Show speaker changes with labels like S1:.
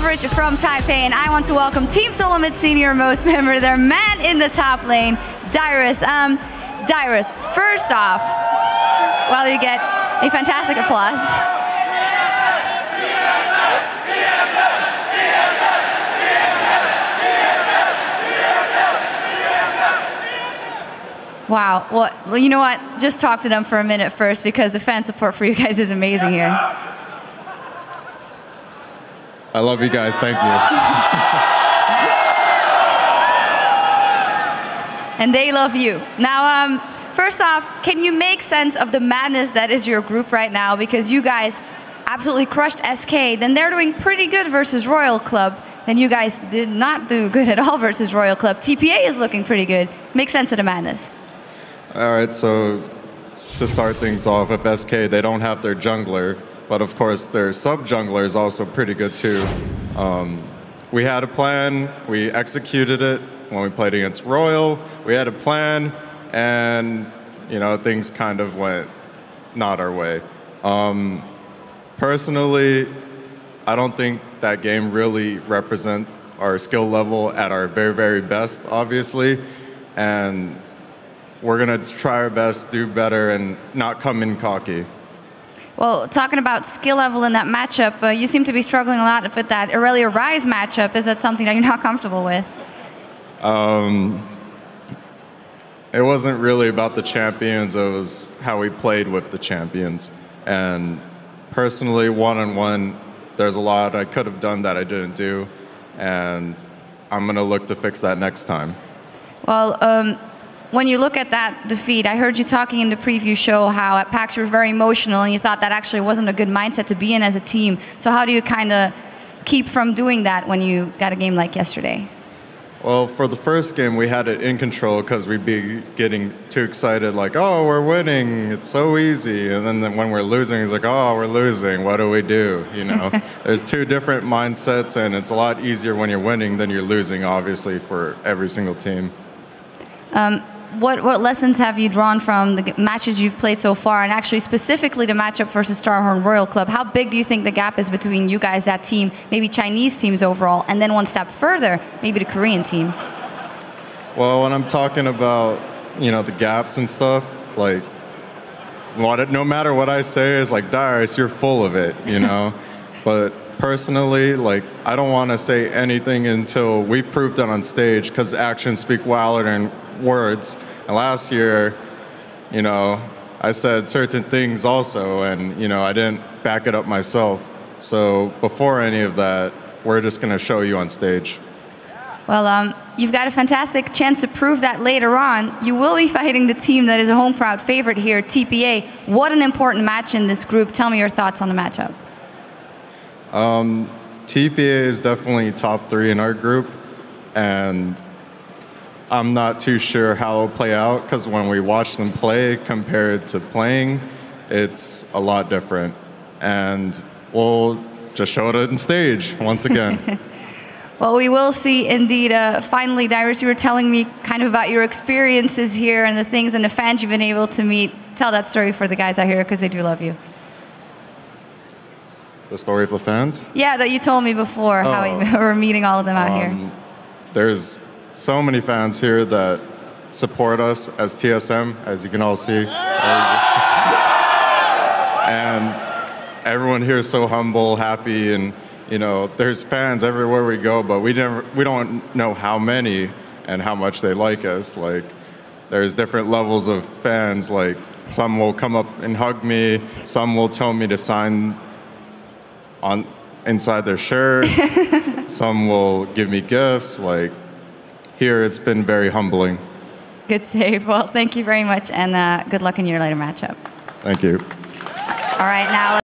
S1: coverage from Taipei, and I want to welcome Team Solomid Senior Most member, their man in the top lane, Dyrus. Dyrus, first off, well, you get a fantastic applause. Wow, well, you know what? Just talk to them for a minute first, because the fan support for you guys is amazing here.
S2: I love you guys, thank you.
S1: And they love you. Now, first off, can you make sense of the madness that is your group right now? Because you guys absolutely crushed SK, then they're doing pretty good versus Royal Club, then you guys did not do good at all versus Royal Club. TPA is looking pretty good. Make sense of the madness.
S2: All right, so to start things off, with SK, they don't have their jungler, but of course their sub-jungler is also pretty good too. We had a plan, we executed it when we played against Royal. We had a plan, and things kind of went not our way. Personally, I don't think that game really represents our skill level at our very, very best, obviously, and we're going to try our best, do better, and not come in cocky.
S1: Well, talking about skill level in that matchup, you seem to be struggling a lot with that Aurelia Ryze matchup. Is that something that you're not comfortable with?
S2: It wasn't really about the champions, it was how we played with the champions. And personally, one-on-one, there's a lot I could have done that I didn't do, and I'm going to look to fix that next time.
S1: Well, when you look at that defeat, I heard you talking in the preview show how at PAX you were very emotional and you thought that actually wasn't a good mindset to be in as a team. So how do you kind of keep from doing that when you got a game like yesterday?
S2: Well, for the first game, we had it in control because we'd be getting too excited, like, oh, we're winning, it's so easy. And then when we're losing, it's like, oh, we're losing, what do we do? There's two different mindsets, and it's a lot easier when you're winning than you're losing, obviously, for every single team.
S1: What lessons have you drawn from the matches you've played so far, and actually specifically the matchup versus Starhorn Royal Club? How big do you think the gap is between you guys, that team, maybe Chinese teams overall, and then one step further, maybe the Korean teams?
S2: Well, when I'm talking about, the gaps and stuff, like, no matter what I say, is like, Dyrus, you're full of it, But personally, like, I don't want to say anything until we've proved it on stage, because actions speak louder than words. And last year, I said certain things also, and I didn't back it up myself. So before any of that, we're just going to show you on stage.
S1: Well, you've got a fantastic chance to prove that later on. You will be fighting the team that is a home crowd favorite here, TPA. What an important match in this group. Tell me your thoughts on the matchup.
S2: TPA is definitely top 3 in our group, and I'm not too sure how it'll play out, because when we watch them play compared to playing, it's a lot different. And we'll just show it on stage once again.
S1: Well, we will see indeed. Finally, Dyrus, you were telling me kind of about your experiences here and the things and the fans you've been able to meet. Tell that story for the guys out here, because they do love you.
S2: The story of the fans?
S1: Yeah, that you told me before, how we were meeting all of them out here. There's
S2: so many fans here that support us as TSM, as you can all see. And everyone here is so humble, happy, and there's fans everywhere we go, but we don't know how many and how much they like us. Like, there's different levels of fans. Like, some will come up and hug me, some will tell me to sign on inside their shirt, some will give me gifts. Like, here, it's been very humbling.
S1: Good save. Well, thank you very much, and good luck in your later matchup.
S2: Thank you.
S1: All right, now.